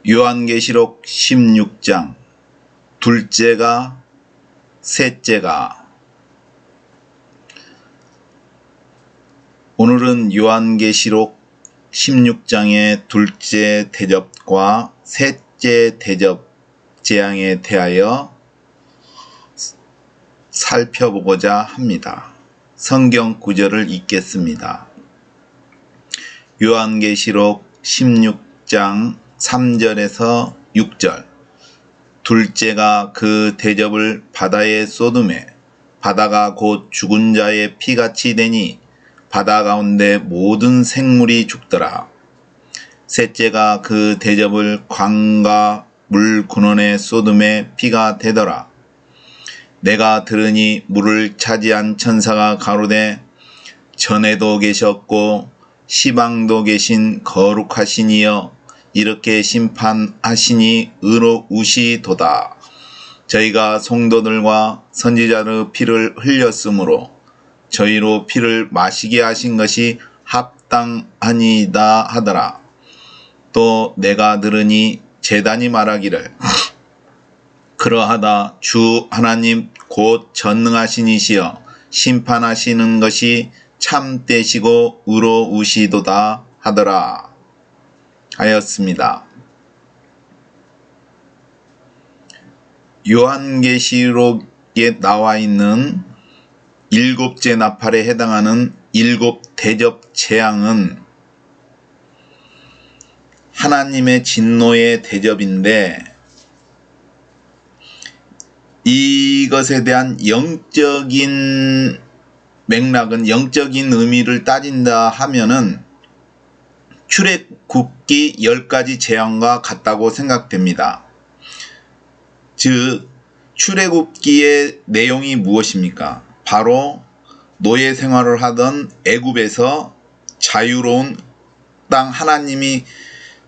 요한계시록 16장 둘째가 셋째가. 오늘은 요한계시록 16장의 둘째 대접과 셋째 대접 재앙에 대하여 살펴보고자 합니다. 성경 구절을 읽겠습니다. 요한계시록 16장 3절에서 6절. 둘째가 그 대접을 바다에 쏟으매 바다가 곧 죽은 자의 피같이 되니 바다 가운데 모든 생물이 죽더라. 셋째가 그 대접을 강과 물 근원에 쏟음에 피가 되더라. 내가 들으니 물을 차지한 천사가 가로되 전에도 계셨고 시방도 계신 거룩하신 이여 이렇게 심판하시니 의로우시도다. 저희가 성도들과 선지자의 피를 흘렸으므로 저희로 피를 마시게 하신 것이 합당하니이다 하더라. 또 내가 들으니 제단이 말하기를 그러하다 주 하나님 곧 전능하신 이시여 심판하시는 것이 참되시고 의로우시도다 하더라 하였습니다. 요한계시록에 나와 있는 일곱째 나팔에 해당하는 일곱 대접 재앙은 하나님의 진노의 대접인데, 이것에 대한 영적인 맥락은, 영적인 의미를 따진다 하면은 출애굽기 10가지 재앙과 같다고 생각됩니다. 즉 출애굽기의 내용이 무엇입니까? 바로 노예 생활을 하던 애굽에서 자유로운 땅, 하나님이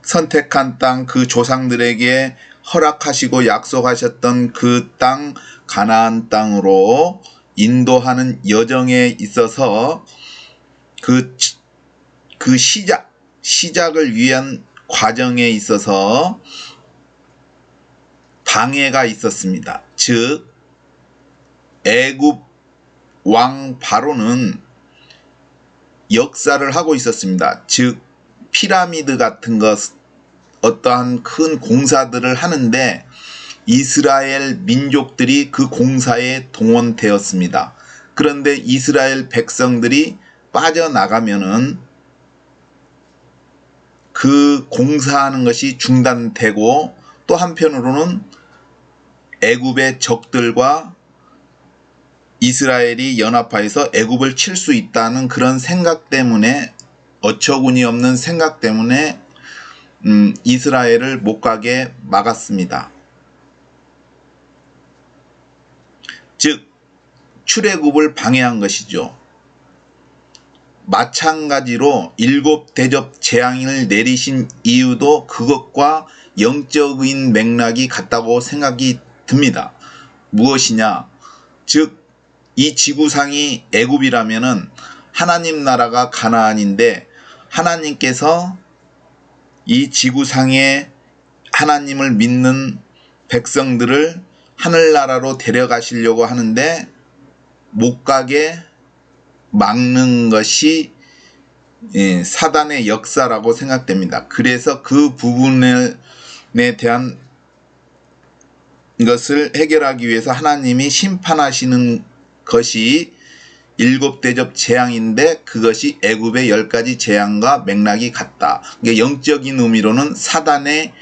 선택한 땅, 그 조상들에게 허락하시고 약속하셨던 그 땅, 가나안 땅으로 인도하는 여정에 있어서 그 시작을 위한 과정에 있어서 방해가 있었습니다. 즉 애굽 왕 바로는 역사를 하고 있었습니다. 즉 피라미드 같은 것, 어떠한 큰 공사들을 하는데 이스라엘 민족들이 그 공사에 동원되었습니다. 그런데 이스라엘 백성들이 빠져나가면은 그 공사하는 것이 중단되고, 또 한편으로는 애굽의 적들과 이스라엘이 연합하여서 애굽을 칠 수 있다는 그런 생각 때문에, 어처구니 없는 생각 때문에 이스라엘을 못 가게 막았습니다. 즉 출애굽을 방해한 것이죠. 마찬가지로 일곱 대접 재앙을 내리신 이유도 그것과 영적인 맥락이 같다고 생각이 듭니다. 무엇이냐? 즉 이 지구상이 애굽이라면은 하나님 나라가 가나안인데, 하나님께서 이 지구상에 하나님을 믿는 백성들을 하늘나라로 데려가시려고 하는데 못 가게 막는 것이 사단의 역사라고 생각됩니다. 그래서 그 부분에 대한 것을 해결하기 위해서 하나님이 심판하시는 것이 일곱 대접 재앙인데, 그것이 애굽의 10가지 재앙과 맥락이 같다. 영적인 의미로는 사단의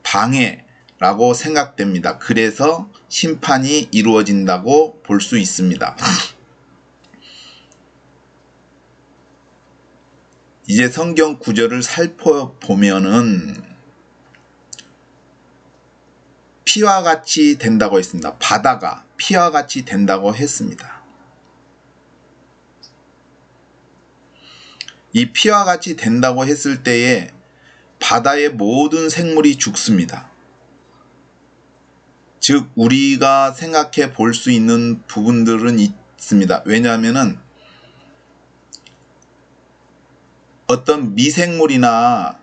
방해라고 생각됩니다. 그래서 심판이 이루어진다고 볼 수 있습니다. 이제 성경 구절을 살펴보면은 피와 같이 된다고 했습니다. 바다가 피와 같이 된다고 했습니다. 이 피와 같이 된다고 했을 때에 바다의 모든 생물이 죽습니다. 즉 우리가 생각해 볼 수 있는 부분들은 있습니다. 왜냐하면은 어떤 미생물이나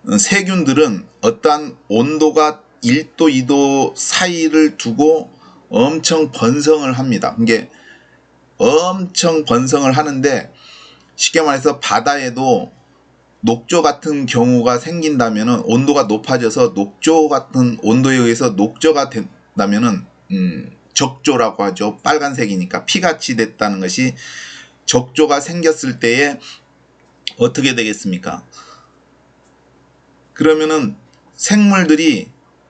세균들은 어떠한 온도가 1도, 2도 사이를 두고 엄청 번성을 합니다. 이게 엄청 번성을 하는데, 쉽게 말해서 바다에도 녹조 같은 경우가 생긴다면은, 온도가 높아져서 녹조 같은 온도에 의해서 녹조가 된다면은 적조라고 하죠. 빨간색이니까 피같이 됐다는 것이, 적조가 생겼을 때에 어떻게 되겠습니까? 그러면은 생물들이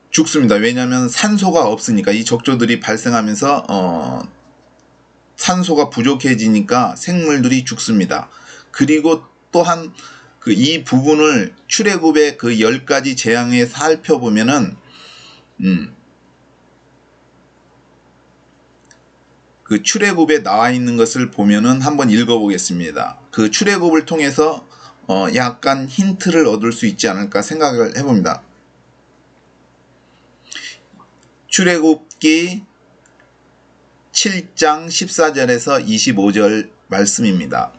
죽습니다. 왜냐하면 산소가 없으니까. 이 적조들이 발생하면서 산소가 부족해지니까 생물들이 죽습니다. 그리고 또한 이 부분을 출애굽의 그 10가지 재앙에 살펴보면은 그 출애굽에 나와 있는 것을 보면은 한번 읽어보겠습니다. 그 출애굽을 통해서 약간 힌트를 얻을 수 있지 않을까 생각을 해봅니다. 출애굽기 7장 14절에서 25절 말씀입니다.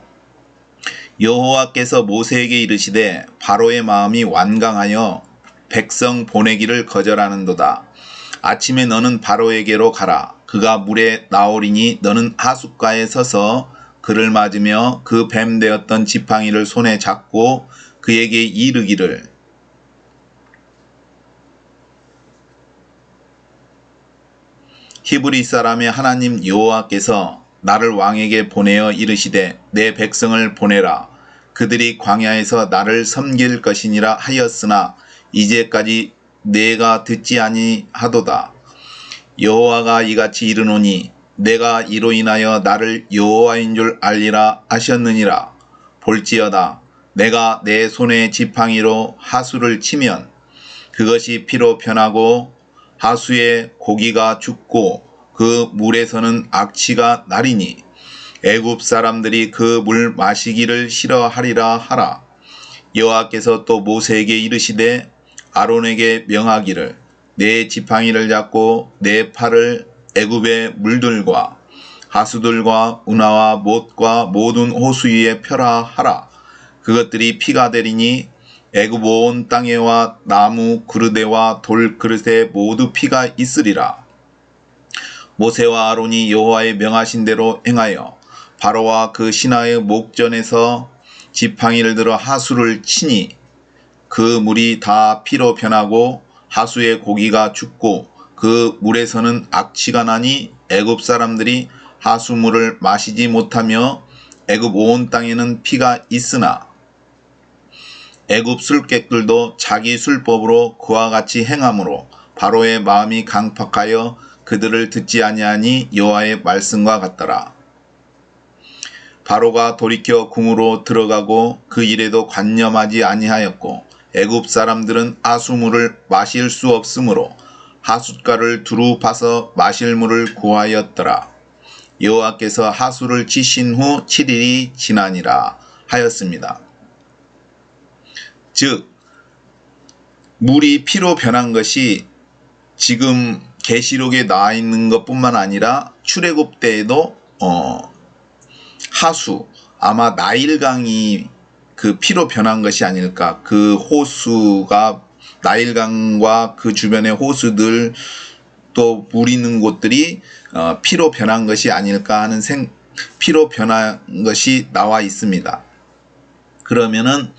여호와께서 모세에게 이르시되 바로의 마음이 완강하여 백성 보내기를 거절하는도다. 아침에 너는 바로에게로 가라. 그가 물에 나오리니 너는 하숫가에 서서 그를 맞으며 그 뱀 되었던 지팡이를 손에 잡고 그에게 이르기를 히브리 사람의 하나님 여호와께서 나를 왕에게 보내어 이르시되 내 백성을 보내라. 그들이 광야에서 나를 섬길 것이니라 하였으나 이제까지 내가 듣지 아니하도다. 여호와가 이같이 이르노니 내가 이로 인하여 나를 여호와인 줄 알리라 하셨느니라. 볼지어다 내가 내 손에 지팡이로 하수를 치면 그것이 피로 변하고 하수의 고기가 죽고 그 물에서는 악취가 나리니 애굽 사람들이 그 물 마시기를 싫어하리라 하라. 여호와께서 또 모세에게 이르시되 아론에게 명하기를 내 지팡이를 잡고 내 팔을 애굽의 물들과 하수들과 운하와 못과 모든 호수 위에 펴라 하라. 그것들이 피가 되리니 애굽 온 땅에와 나무 그르대와 돌 그릇에 모두 피가 있으리라. 모세와 아론이 여호와의 명하신 대로 행하여 바로와 그 신하의 목전에서 지팡이를 들어 하수를 치니 그 물이 다 피로 변하고 하수의 고기가 죽고 그 물에서는 악취가 나니 애굽 사람들이 하수물을 마시지 못하며 애굽 온 땅에는 피가 있으나 애굽 술객들도 자기 술법으로 그와 같이 행함으로 바로의 마음이 강팍하여 그들을 듣지 아니하니 여호와의 말씀과 같더라. 바로가 돌이켜 궁으로 들어가고 그 일에도 관념하지 아니하였고 애굽 사람들은 하수물을 마실 수 없으므로 하숫가를 두루 파서 마실 물을 구하였더라. 여호와께서 하수를 치신 후 7일이 지나니라 하였습니다. 즉 물이 피로 변한 것이 지금 계시록에 나와 있는 것뿐만 아니라 출애굽 때에도 하수, 아마 나일강이 그 피로 변한 것이 아닐까. 그 호수가 나일강과 그 주변의 호수들 또 물 있는 곳들이 피로 변한 것이 아닐까 하는 피로 변한 것이 나와 있습니다. 그러면은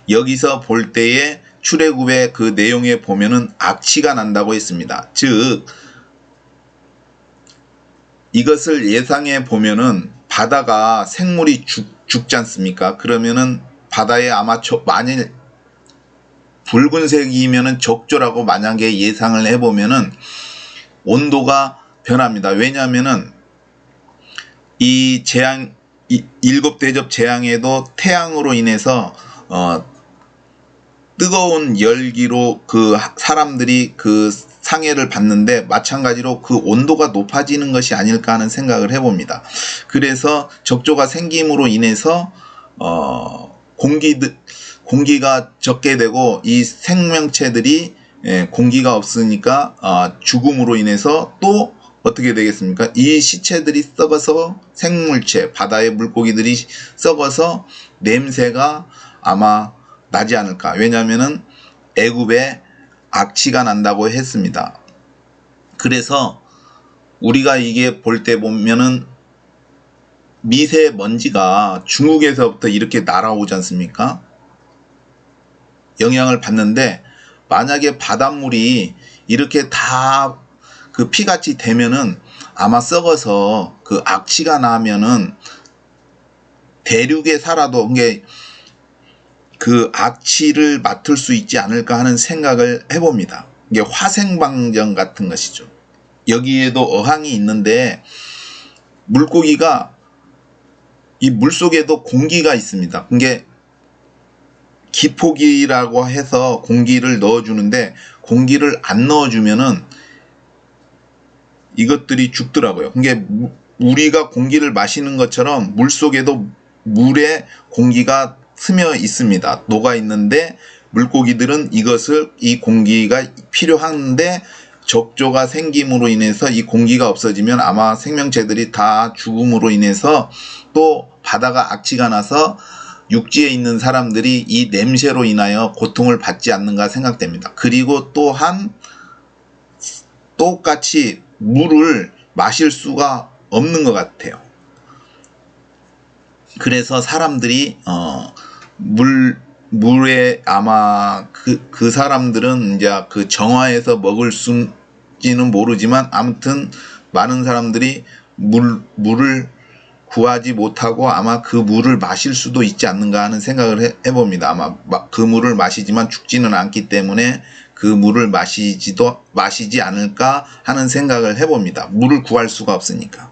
여기서 볼 때에 출애굽의 그 내용에 보면은 악취가 난다고 했습니다. 즉 이것을 예상해 보면은 바다가 생물이 죽지 않습니까? 그러면은 바다에 아마 만일 붉은색이면은 적조라고 만약에 예상을 해보면은 온도가 변합니다. 왜냐하면은 이 재앙, 일곱 대접 재앙에도 태양으로 인해서 뜨거운 열기로 그 사람들이 그 상해를 받는데 마찬가지로 그 온도가 높아지는 것이 아닐까 하는 생각을 해봅니다. 그래서 적조가 생김으로 인해서 공기가 적게 되고 이 생명체들이 공기가 없으니까 죽음으로 인해서 또 어떻게 되겠습니까? 이 시체들이 썩어서 생물체, 바다의 물고기들이 썩어서 냄새가 아마 나지 않을까. 왜냐하면은 애굽에 악취가 난다고 했습니다. 그래서 우리가 이게 볼 때 보면은 미세먼지가 중국에서부터 이렇게 날아오지 않습니까? 영향을 받는데 만약에 바닷물이 이렇게 다 그 피같이 되면은 아마 썩어서 그 악취가 나면은 대륙에 살아도 그 악취를 맡을 수 있지 않을까 하는 생각을 해봅니다. 이게 화생방정 같은 것이죠. 여기에도 어항이 있는데 물고기가 이 물속에도 공기가 있습니다. 이게 기포기라고 해서 공기를 넣어주는데 공기를 안 넣어주면은 이것들이 죽더라고요. 이게 우리가 공기를 마시는 것처럼 물속에도 물에 공기가 스며 있습니다. 녹아 있는데 물고기들은 이 공기가 필요한데 적조가 생김으로 인해서 이 공기가 없어지면 아마 생명체들이 다 죽음으로 인해서 또 바다가 악취가 나서 육지에 있는 사람들이 이 냄새로 인하여 고통을 받지 않는가 생각됩니다. 그리고 또한 똑같이 물을 마실 수가 없는 것 같아요. 그래서 사람들이 물에 아마 그 사람들은 이제 그 정화해서 먹을 수지는 모르지만 아무튼 많은 사람들이 물을 구하지 못하고 아마 그 물을 마실 수도 있지 않는가 하는 생각을 해봅니다. 아마 그 물을 마시지만 죽지는 않기 때문에 그 물을 마시지 않을까 하는 생각을 해봅니다. 물을 구할 수가 없으니까.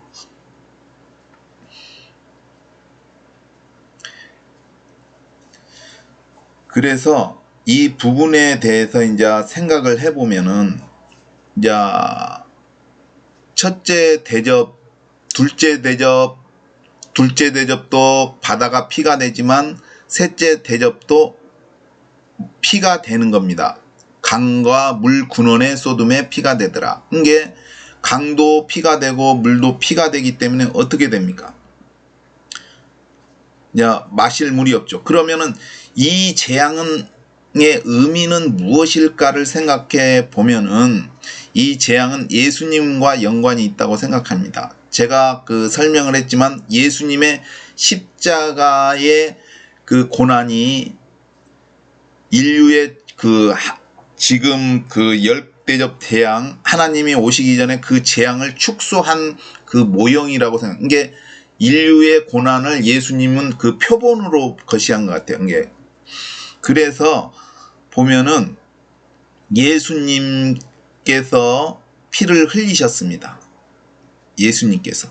그래서 이 부분에 대해서 이제 생각을 해보면은 이제 첫째 대접, 둘째 대접도 바다가 피가 되지만 셋째 대접도 피가 되는 겁니다. 강과 물 근원의 소돔에 피가 되더라. 이게 강도 피가 되고 물도 피가 되기 때문에 어떻게 됩니까? 야, 마실 물이 없죠. 그러면은 이 재앙의 의미는 무엇일까를 생각해 보면은 이 재앙은 예수님과 연관이 있다고 생각합니다. 제가 그 설명을 했지만 예수님의 십자가의 그 고난이 인류의 지금 그 열대접 재앙, 하나님이 오시기 전에 그 재앙을 축소한 그 모형이라고 생각합니다. 이게 인류의 고난을 예수님은 그 표본으로 거시한 것 같아요. 이게 그래서 보면은 예수님께서 피를 흘리셨습니다. 예수님께서.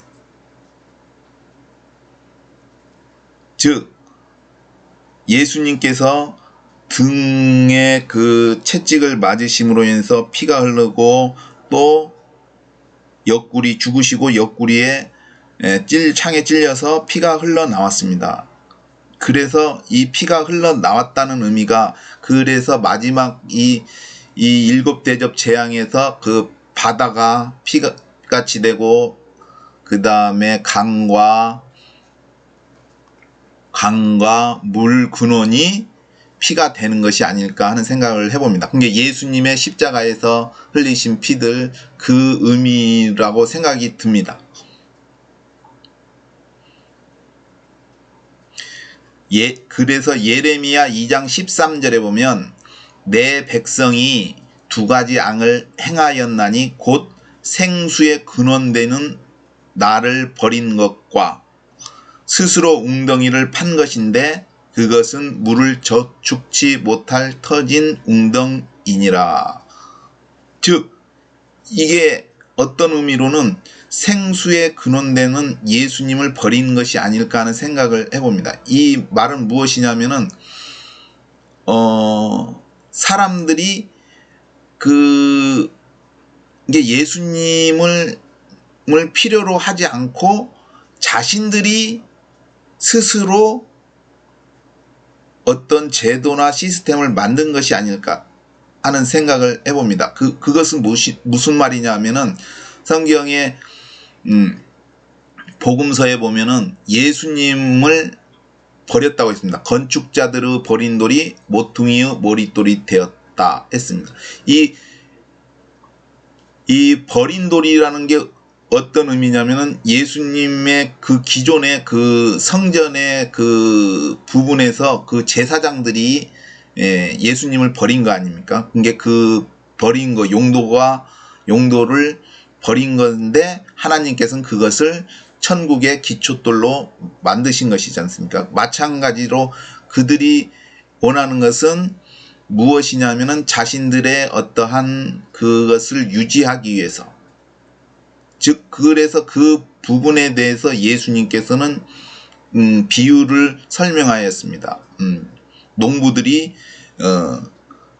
즉 예수님께서 등에 그 채찍을 맞으심으로 인해서 피가 흐르고 또 옆구리 죽으시고 옆구리에 창에 찔려서 피가 흘러나왔습니다. 그래서 이 피가 흘러나왔다는 의미가 그래서 마지막 이 일곱 대접 재앙에서 그 바다가 피같이 되고 그 다음에 강과 물 근원이 피가 되는 것이 아닐까 하는 생각을 해봅니다. 그게 예수님의 십자가에서 흘리신 피들 그 의미라고 생각이 듭니다. 그래서 예레미야 2장 13절에 보면 내 백성이 두 가지 앙을 행하였나니 곧 생수의 근원되는 나를 버린 것과 스스로 웅덩이를 판 것인데 그것은 물을 저축치 못할 터진 웅덩이니라. 즉 이게 어떤 의미로는 생수의 근원되는 예수님을 버린 것이 아닐까 하는 생각을 해봅니다. 이 말은 무엇이냐면은 사람들이 이게 예수님을 필요로 하지 않고 자신들이 스스로 어떤 제도나 시스템을 만든 것이 아닐까 하는 생각을 해봅니다. 그것은 무슨 말이냐 하면은 성경에 복음서에 보면은 예수님을 버렸다고 했습니다. 건축자들의 버린 돌이 모퉁이의 머릿돌이 같다 했습니다. 이 버린 돌이라는 게 어떤 의미냐면은 예수님의 그 기존의 그 성전의 그 부분에서 그 제사장들이 예수님을 버린 거 아닙니까? 그게 그 버린 거 용도를 버린 건데 하나님께서는 그것을 천국의 기초돌로 만드신 것이지 않습니까? 마찬가지로 그들이 원하는 것은 무엇이냐면은 자신들의 어떠한 그것을 유지하기 위해서, 즉 그래서 그 부분에 대해서 예수님께서는 비유를 설명하였습니다. 농부들이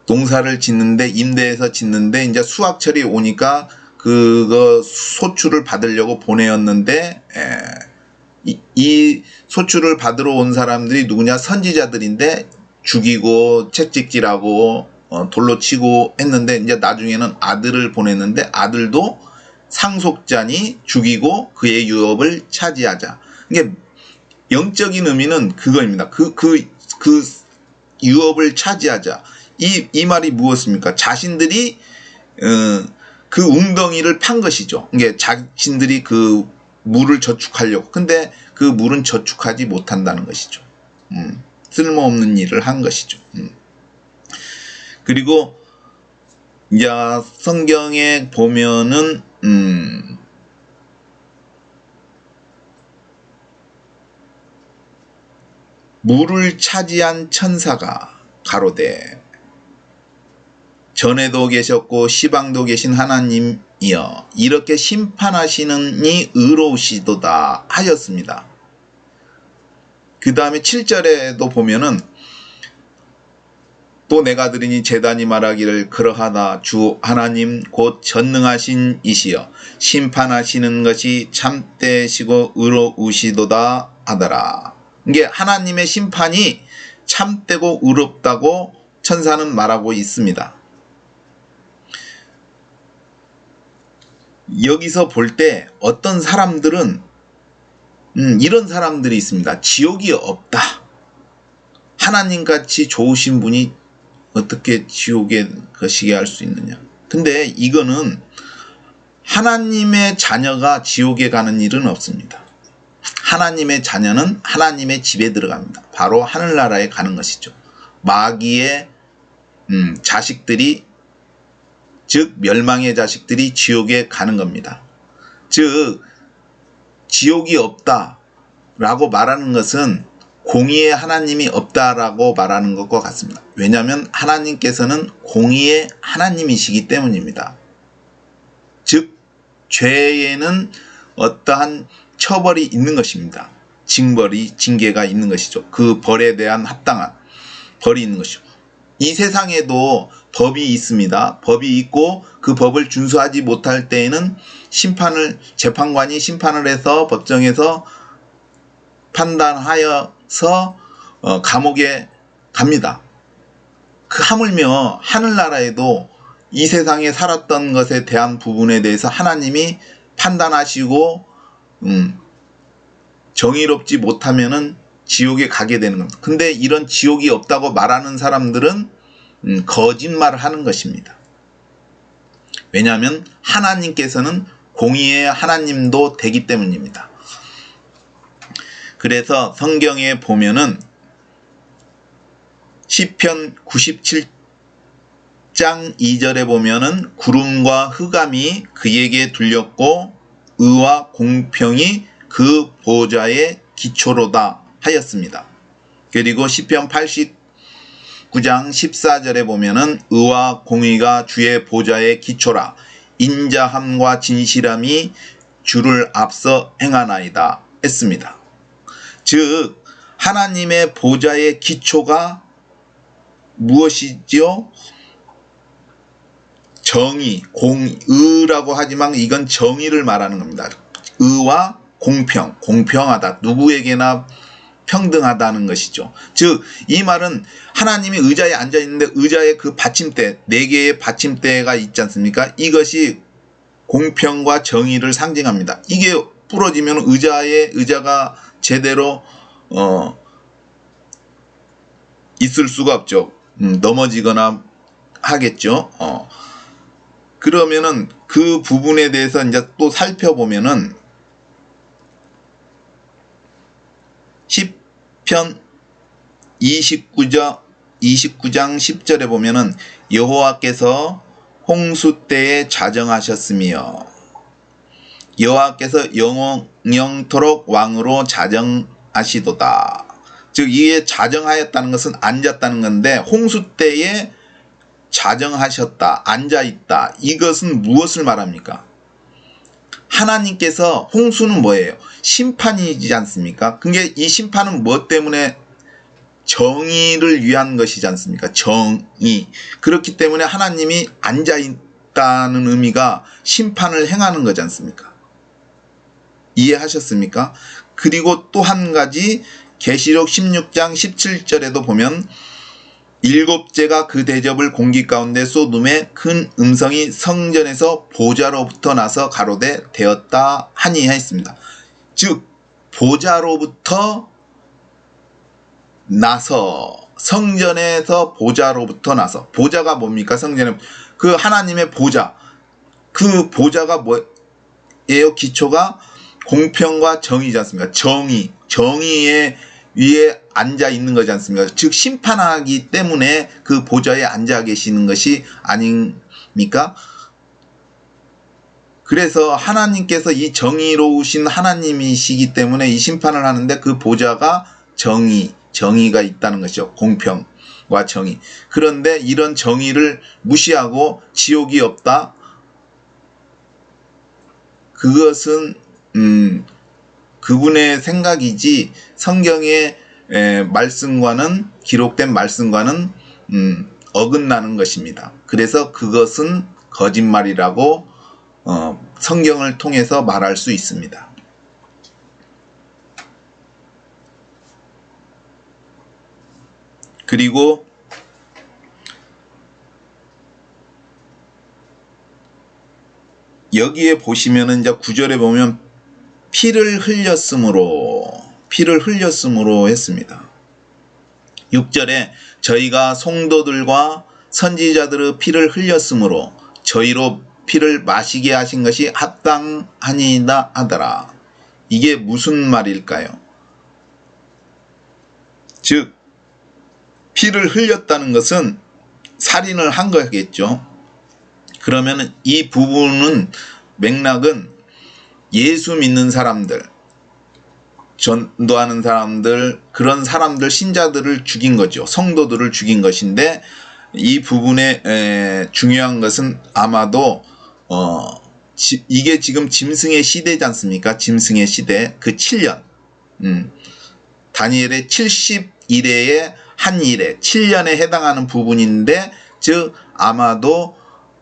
농사를 짓는데 임대해서 짓는데 이제 수확철이 오니까 그거 소출을 받으려고 보내었는데 이 소출을 받으러 온 사람들이 누구냐? 선지자들인데 죽이고 채찍질하고 돌로 치고 했는데 이제 나중에는 아들을 보냈는데 아들도 상속자니 죽이고 그의 유업을 차지하자. 이게 영적인 의미는 그거입니다. 그 유업을 차지하자. 이 말이 무엇입니까? 자신들이 그 웅덩이를 판 것이죠. 이게 자신들이 그 물을 저축하려고. 근데 그 물은 저축하지 못한다는 것이죠. 쓸모없는 일을 한 것이죠. 그리고 이제 성경에 보면은 물을 차지한 천사가 가로되 전에도 계셨고 시방도 계신 하나님이여 이렇게 심판하시는 이 의로우시도다 하였습니다. 그 다음에 7절에도 보면은 또 내가 들으니 제단이 말하기를 그러하다 주 하나님 곧 전능하신 이시여 심판하시는 것이 참되시고 의로우시도다 하더라. 이게 하나님의 심판이 참되고 의롭다고 천사는 말하고 있습니다. 여기서 볼 때 어떤 사람들은 이런 사람들이 있습니다. 지옥이 없다. 하나님같이 좋으신 분이 어떻게 지옥에 거시게 할 수 있느냐. 근데 이거는 하나님의 자녀가 지옥에 가는 일은 없습니다. 하나님의 자녀는 하나님의 집에 들어갑니다. 바로 하늘나라에 가는 것이죠. 마귀의 자식들이, 즉 멸망의 자식들이 지옥에 가는 겁니다. 즉 지옥이 없다라고 말하는 것은 공의의 하나님이 없다라고 말하는 것과 같습니다. 왜냐하면 하나님께서는 공의의 하나님이시기 때문입니다. 즉 죄에는 어떠한 처벌이 있는 것입니다. 징계가 있는 것이죠. 그 벌에 대한 합당한 벌이 있는 것이죠. 이 세상에도 법이 있습니다. 법이 있고 그 법을 준수하지 못할 때에는 재판관이 심판을 해서 법정에서 판단하여서 감옥에 갑니다. 그 하물며 하늘나라에도 이 세상에 살았던 것에 대한 부분에 대해서 하나님이 판단하시고 정의롭지 못하면은 지옥에 가게 되는 겁니다. 근데 이런 지옥이 없다고 말하는 사람들은 거짓말을 하는 것입니다. 왜냐하면 하나님께서는 공의의 하나님도 되기 때문입니다. 그래서 성경에 보면은 시편 97장 2절에 보면은 구름과 흑암이 그에게 둘렸고 의와 공평이 그 보좌의 기초로다 하였습니다. 그리고 시편 89장 14절에 보면은 의와 공의가 주의 보좌의 기초라 인자함과 진실함이 주를 앞서 행하나이다 했습니다. 즉 하나님의 보좌의 기초가 무엇이지요? 정의, 의라고 하지만 이건 정의를 말하는 겁니다. 의와 공평, 공평하다. 누구에게나 평등하다는 것이죠. 즉 이 말은 하나님이 의자에 앉아 있는데 의자에 그 받침대, 4개의 받침대가 있지 않습니까? 이것이 공평과 정의를 상징합니다. 이게 부러지면 의자가 제대로 있을 수가 없죠. 넘어지거나 하겠죠. 그러면은 그 부분에 대해서 이제 또 살펴보면은 시편 29장 10절에 보면은 여호와께서 홍수 때에 자정하셨으며 여호와께서 영영토록 왕으로 자정하시도다. 즉 이에 자정하였다는 것은 앉았다는 건데 홍수 때에 자정하셨다, 앉아있다. 이것은 무엇을 말합니까? 하나님께서 홍수는 뭐예요? 심판이지 않습니까? 그게 이 심판은 무엇 때문에? 정의를 위한 것이지 않습니까? 정의. 그렇기 때문에 하나님이 앉아있다는 의미가 심판을 행하는 거지 않습니까? 이해하셨습니까? 그리고 또 한 가지 계시록 16장 17절에도 보면 일곱째가 그 대접을 공기 가운데 쏟음에 큰 음성이 성전에서 보좌로부터 나서 가로되 되었다 하니 했습니다. 즉 보좌로부터 나서, 성전에서 보좌로부터 나서, 보좌가 뭡니까? 성전에 그 하나님의 보좌, 그 보좌가 뭐예요? 기초가 공평과 정의지 않습니까? 정의의 위에 앉아 있는 거지 않습니까? 즉 심판하기 때문에 그 보좌에 앉아 계시는 것이 아닙니까? 그래서 하나님께서 이 정의로우신 하나님이시기 때문에 이 심판을 하는데 그 보좌가 정의가 있다는 것이죠. 공평과 정의. 그런데 이런 정의를 무시하고 지옥이 없다? 그것은 그분의 생각이지 성경의 말씀과는, 기록된 말씀과는 어긋나는 것입니다. 그래서 그것은 거짓말이라고 성경을 통해서 말할 수 있습니다. 그리고 여기에 보시면은 이제 9절에 보면 피를 흘렸으므로 했습니다. 6절에 저희가 성도들과 선지자들의 피를 흘렸으므로 저희로 피를 마시게 하신 것이 합당하니이다 하더라. 이게 무슨 말일까요? 즉 피를 흘렸다는 것은 살인을 한 거겠죠. 그러면 이 부분은, 맥락은 예수 믿는 사람들, 전도하는 사람들, 그런 사람들, 신자들을 죽인 거죠. 성도들을 죽인 것인데, 이 부분에 중요한 것은 아마도 이게 지금 짐승의 시대지 않습니까? 짐승의 시대, 그 7년, 다니엘의 70일의 한 일에 7년에 해당하는 부분인데, 즉 아마도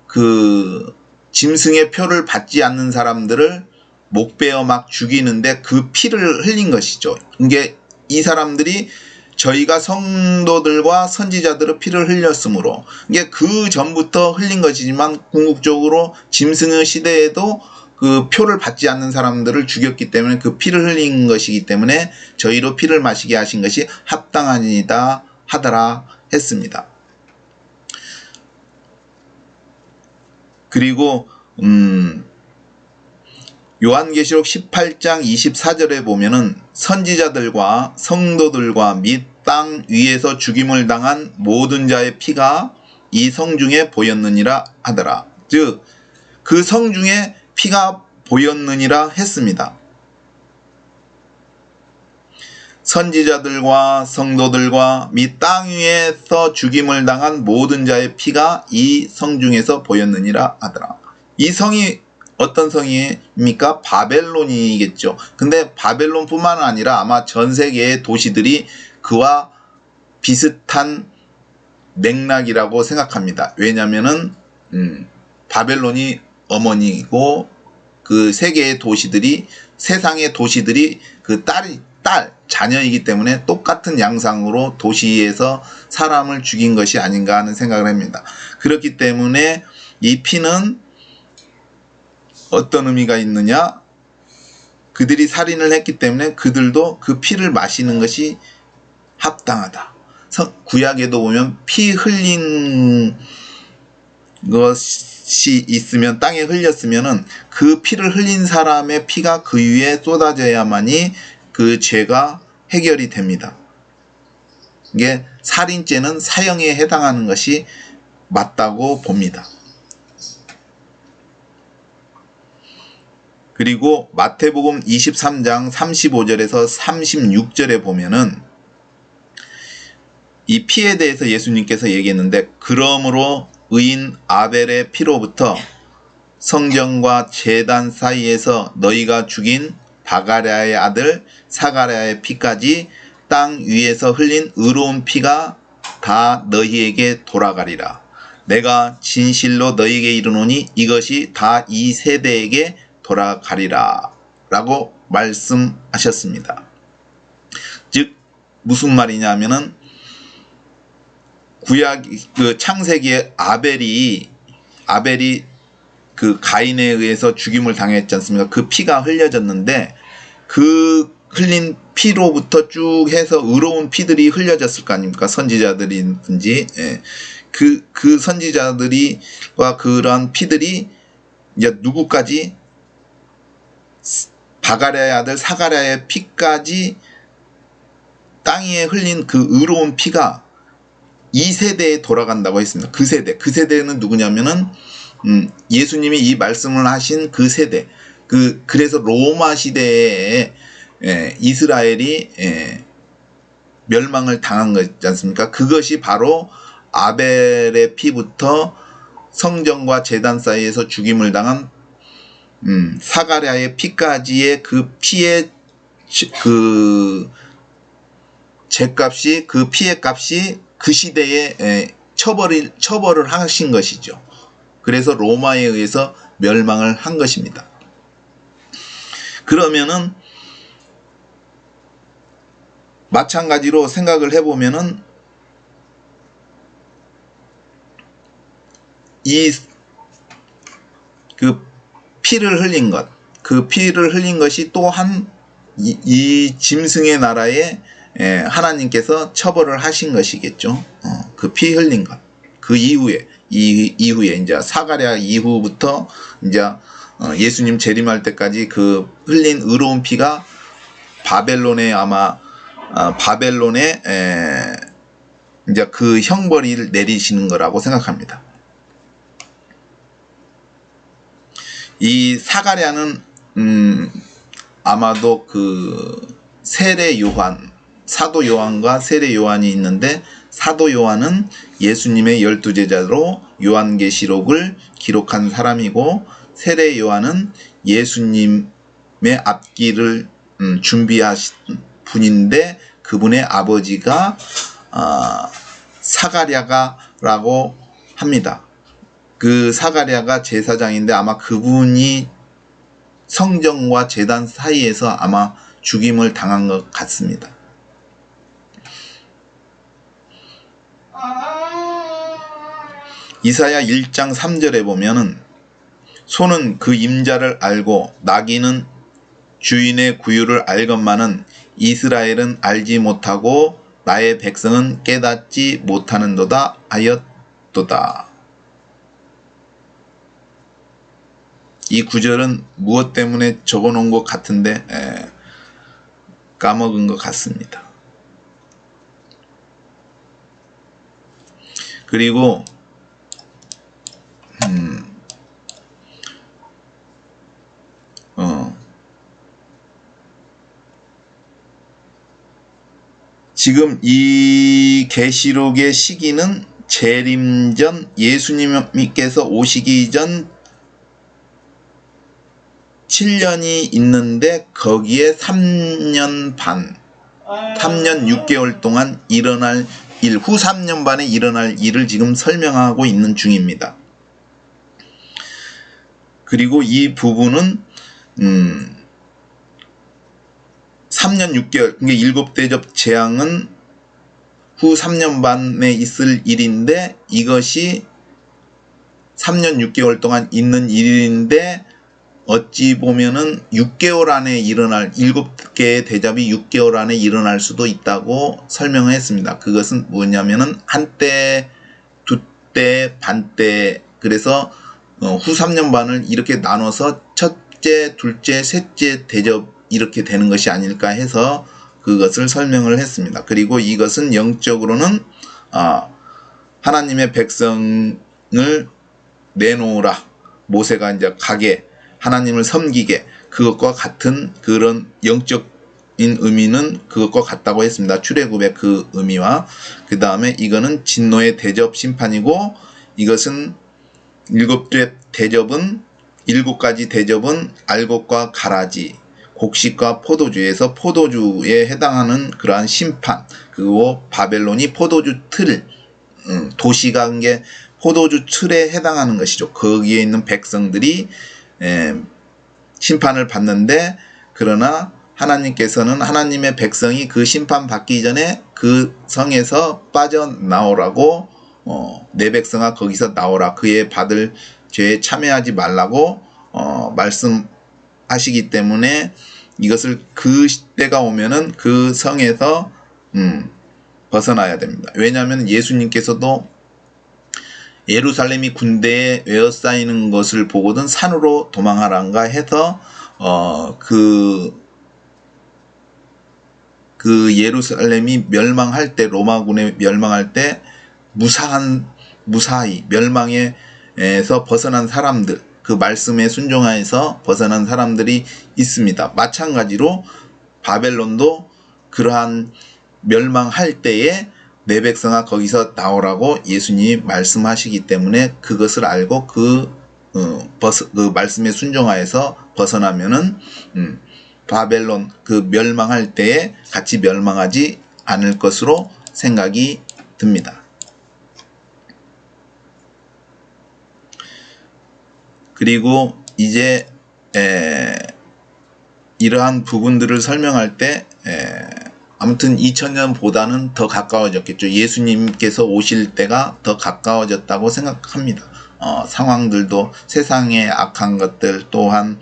그 짐승의 표를 받지 않는 사람들을 목베어 막 죽이는데 그 피를 흘린 것이죠. 이게 이 사람들이 저희가 성도들과 선지자들의 피를 흘렸으므로, 이게 그 전부터 흘린 것이지만 궁극적으로 짐승의 시대에도 그 표를 받지 않는 사람들을 죽였기 때문에 그 피를 흘린 것이기 때문에 저희로 피를 마시게 하신 것이 합당하니이다 하더라 했습니다. 그리고 요한계시록 18장 24절에 보면은 선지자들과 성도들과 및 땅 위에서 죽임을 당한 모든 자의 피가 이 성중에 보였느니라 하더라. 즉 그 성중에 피가 보였느니라 했습니다. 선지자들과 성도들과 및 땅 위에서 죽임을 당한 모든 자의 피가 이 성중에서 보였느니라 하더라. 이 성이 어떤 성입니까? 바벨론이겠죠. 근데 바벨론뿐만 아니라 아마 전 세계의 도시들이 그와 비슷한 맥락이라고 생각합니다. 왜냐면은 바벨론이 어머니고 그 세계의 도시들이, 세상의 도시들이 그 자녀이기 때문에 똑같은 양상으로 도시에서 사람을 죽인 것이 아닌가 하는 생각을 합니다. 그렇기 때문에 이 피는 어떤 의미가 있느냐? 그들이 살인을 했기 때문에 그들도 그 피를 마시는 것이 합당하다. 구약에도 보면 피 흘린 것이 있으면, 땅에 흘렸으면은 그 피를 흘린 사람의 피가 그 위에 쏟아져야만이 그 죄가 해결이 됩니다. 이게 살인죄는 사형에 해당하는 것이 맞다고 봅니다. 그리고 마태복음 23장 35절에서 36절에 보면은 이 피에 대해서 예수님께서 얘기했는데, 그러므로 의인 아벨의 피로부터 성전과 제단 사이에서 너희가 죽인 바가랴의 아들 사가랴의 피까지 땅 위에서 흘린 의로운 피가 다 너희에게 돌아가리라. 내가 진실로 너희에게 이르노니 이것이 다 이 세대에게 돌아가리라 라고 말씀하셨습니다. 즉 무슨 말이냐 하면은, 구약 그 창세기에 아벨이 그 가인에 의해서 죽임을 당했지 않습니까? 그 피가 흘려졌는데 그 흘린 피로부터 쭉 해서 의로운 피들이 흘려졌을 거 아닙니까? 선지자들이든지, 예. 그 선지자들이와 그런 피들이 이제 누구까지, 바가랴의 아들 사가랴의 피까지 땅 위에 흘린 그 의로운 피가 이 세대에 돌아간다고 했습니다. 그 세대는 누구냐면은 예수님이 이 말씀을 하신 그 세대. 그래서 로마 시대에 이스라엘이 멸망을 당한 거지 않습니까? 그것이 바로 아벨의 피부터 성전과 제단 사이에서 죽임을 당한 사가랴의 피까지의 그 피의 그 죄값이, 그 피의 값이 그 시대에 처벌을 하신 것이죠. 그래서 로마에 의해서 멸망을 한 것입니다. 그러면은 마찬가지로 생각을 해보면은 그 피를 흘린 것, 그 피를 흘린 것이 또한 이 짐승의 나라에 하나님께서 처벌을 하신 것이겠죠. 그 피 흘린 것. 그 이후에 이제 사가랴 이후부터 이제 예수님 재림할 때까지 그 흘린 의로운 피가 바벨론에 이제 그 형벌을 내리시는 거라고 생각합니다. 이 사가랴는 아마도 그 세례 요한, 사도 요한과 세례 요한이 있는데, 사도 요한은 예수님의 12제자로 요한계시록을 기록한 사람이고, 세례 요한은 예수님의 앞길을 준비하신 분인데, 그분의 아버지가 사가랴라고 합니다. 그 사가랴가 제사장인데 아마 그분이 성전과 제단 사이에서 아마 죽임을 당한 것 같습니다. 이사야 1장 3절에 보면은, 소는 그 임자를 알고 나귀는 주인의 구유를 알건만은 이스라엘은 알지 못하고 나의 백성은 깨닫지 못하는도다 하였도다. 이 구절은 무엇 때문에 적어놓은 것 같은데 까먹은 것 같습니다. 그리고 지금 이 계시록의 시기는 재림 전, 예수님께서 오시기 전 7년이 있는데 거기에 3년 6개월 동안 일어날 일, 후 3년 반에 일어날 일을 지금 설명하고 있는 중입니다. 그리고 이 부분은 3년 6개월, 그러니까 7대접 재앙은 후 3년 반에 있을 일인데, 이것이 3년 6개월 동안 있는 일인데, 어찌 보면은 6개월 안에 일어날, 7개의 대접이 6개월 안에 일어날 수도 있다고 설명을 했습니다. 그것은 뭐냐면은 한때, 두때, 반때 그래서 후 3년반을 이렇게 나눠서 첫째, 둘째, 셋째 대접 이렇게 되는 것이 아닐까 해서 그것을 설명을 했습니다. 그리고 이것은 영적으로는 하나님의 백성을 내놓으라, 모세가 이제 가게, 하나님을 섬기게, 그것과 같은 그런 영적인 의미는 그것과 같다고 했습니다. 출애굽의 그 의미와. 그 다음에 이거는 진노의 대접 심판이고, 이것은 일곱 가지 대접은 알곡과 가라지, 곡식과 포도주에서 포도주에 해당하는 그러한 심판, 그리고 바벨론이 포도주 틀, 도시가 한 게 포도주 틀에 해당하는 것이죠. 거기에 있는 백성들이 심판을 받는데, 그러나 하나님께서는 하나님의 백성이 그 심판 받기 전에 그 성에서 빠져나오라고, 내 백성아 거기서 나오라, 그의 받을 죄에 참여하지 말라고 말씀하시기 때문에 이것을 그 때가 오면은 그 성에서 벗어나야 됩니다. 왜냐하면 예수님께서도 예루살렘이 군대에 에워싸이는 것을 보고든 산으로 도망하란가 해서 그 예루살렘이 멸망할 때, 로마군에 멸망할 때 무사히 멸망에서 벗어난 사람들, 그 말씀에 순종하여서 벗어난 사람들이 있습니다. 마찬가지로 바벨론도 그러한 멸망할 때에 내 백성아 거기서 나오라고 예수님이 말씀하시기 때문에 그것을 알고 그 말씀에 순종하여서 벗어나면은 바벨론 그 멸망할 때에 같이 멸망하지 않을 것으로 생각이 듭니다. 그리고 이제 이러한 부분들을 설명할 때 아무튼 2000년보다는 더 가까워졌겠죠. 예수님께서 오실 때가 더 가까워졌다고 생각합니다. 상황들도 세상의 악한 것들, 또한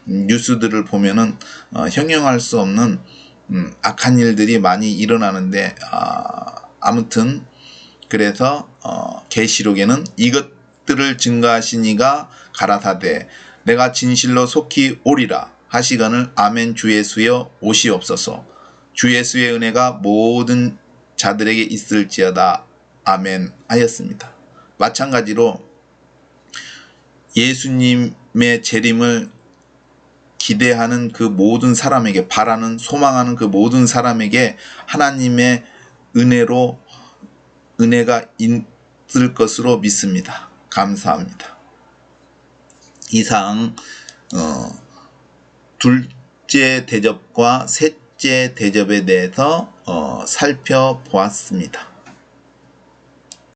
뉴스들을 보면은 형용할 수 없는 악한 일들이 많이 일어나는데, 아무튼 그래서 계시록에는 이것들을 증거하신 이가 가라사대 내가 진실로 속히 오리라 하시거늘 아멘 주 예수여 오시옵소서. 주 예수의 은혜가 모든 자들에게 있을지어다 아멘 하였습니다. 마찬가지로 예수님의 재림을 기대하는 그 모든 사람에게, 바라는 소망하는 그 모든 사람에게 하나님의 은혜가 있을 것으로 믿습니다. 감사합니다. 이상 둘째 대접과 셋째 대접에 대해서 살펴보았습니다.